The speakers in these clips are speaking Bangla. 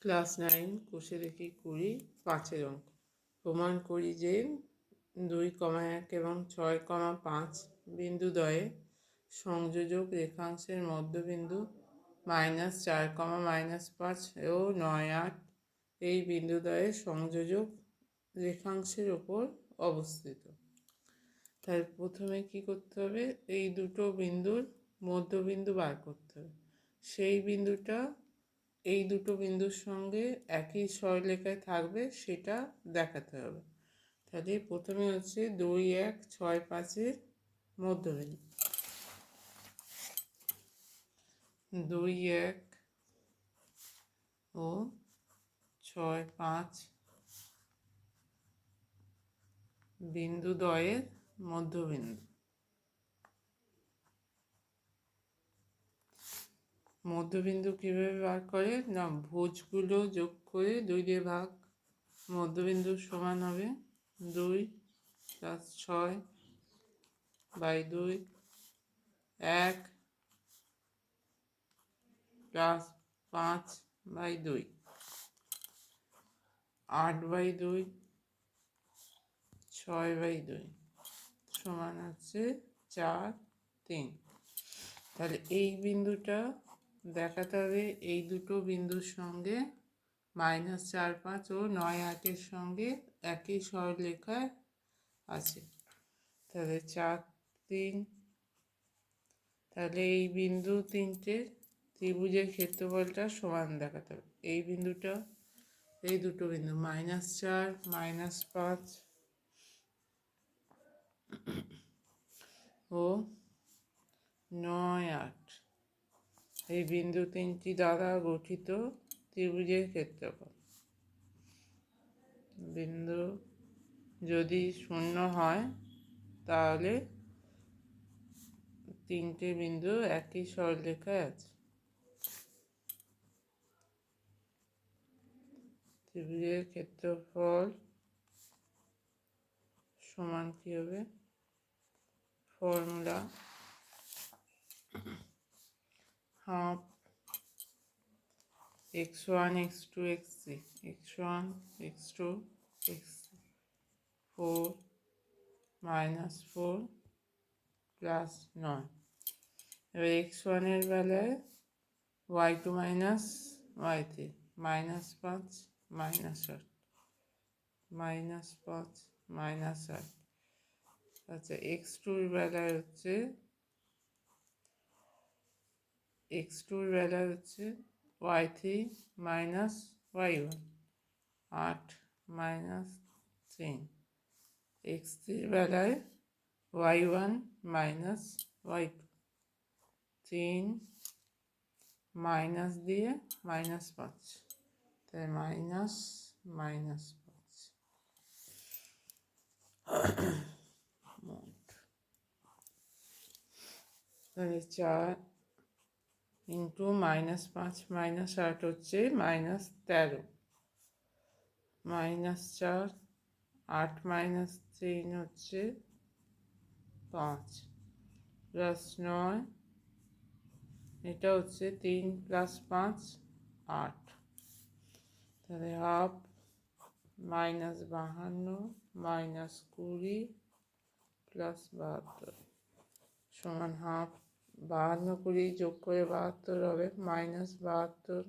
ক্লাস 9 কোষে দেখি 20 5-এর অঙ্ক। প্রমাণ করি যে 2,1 এবং 6,5 বিন্দুদ্বয়ে সংযোজক রেখাংশের মধ্যবিন্দু -4, -5 ও 9, 8 এই বিন্দুদ্বয়ের সংযোজক রেখাংশের ওপর অবস্থিত। তাই প্রথমে কি করতে হবে, এই দুটো বিন্দুর মধ্যবিন্দু বার করতে হবে। সেই বিন্দুটা এই দুটো বিন্দুর সঙ্গে একই সরলরেখায় থাকবে সেটা দেখাতে হবে। তাহলে প্রথমে হচ্ছে 2, 1, 6, 5-এর মধ্যবিন্দু। 2, 1 ও 6, 5 বিন্দুদ্বয়ের মধ্যবিন্দু। মধ্যবিন্দু কীভাবে বার করে না, ভুজগুলো যোগ করে 2 দিয়ে ভাগ, মধ্যবিন্দুর সমান হবে 2 + 6/2, 1 + 5/2, 8/2, 6/2 সমান হচ্ছে 4, 3। তাহলে এই বিন্দুটা দেখাতে হবে এই দুটো বিন্দুর সঙ্গে -4, 5 ও 9, 8-এর সঙ্গে একই সরলরেখায় আছে। তাহলে 4, 3। তাহলে এই বিন্দু তিনটে ত্রিভুজের ক্ষেত্রফলটা সমান দেখাতে হবে। এই বিন্দুটা, এই দুটো বিন্দু -4, -5 ও 9, 8 এই বিন্দু তিনটি দ্বারা গঠিত ত্রিভুজের ক্ষেত্রফল। বিন্দু যদি শূন্য হয় তাহলে তিনটে বিন্দু একই সরলরেখায় আছে। ত্রিভুজের ক্ষেত্রফল সমান কি হবে, formula half x1, x2, x3, x1, x2, x3, 4 - 4 + 9। এবার x1 এর বেলায় y2 - y3, -5 -8, -5 -8। আচ্ছা, x2 এর বেলায় হচ্ছে y3 - y1, 8 - 3। x3 এর বেলায় y1 - y2, 3 মাইনাস দিয়ে -5, তাই -5। তাহলে 4 × -5 - 8 হচ্ছে -13, -4 8 - 3 হচ্ছে 5 +9, এটা হচ্ছে 3 + 5 8। তাহলে হাফ -52 -20 +72 সমান হাফ। 52 20 যোগ করে 72 হবে, -72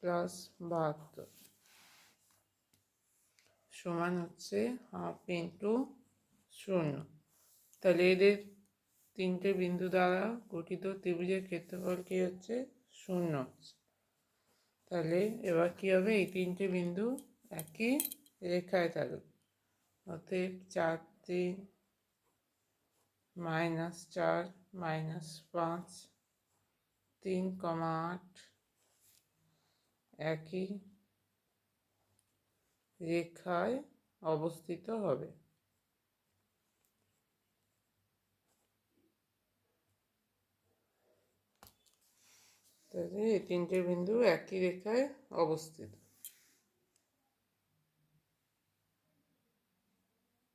+72 সমান হচ্ছে হাফ × 0। তাহলে এদের তিনটে বিন্দু দ্বারা গঠিত ত্রিভুজের ক্ষেত্রফল কি হচ্ছে, 0 হচ্ছে। তাহলে এবার কি হবে, এই তিনটে বিন্দু একই রেখায় থাকবে। অতএব 4, 3 -4 -5 3, 8 একই রেখায় অবস্থিত হবে। তাহলে এই তিনটে বিন্দু একই রেখায় অবস্থিত।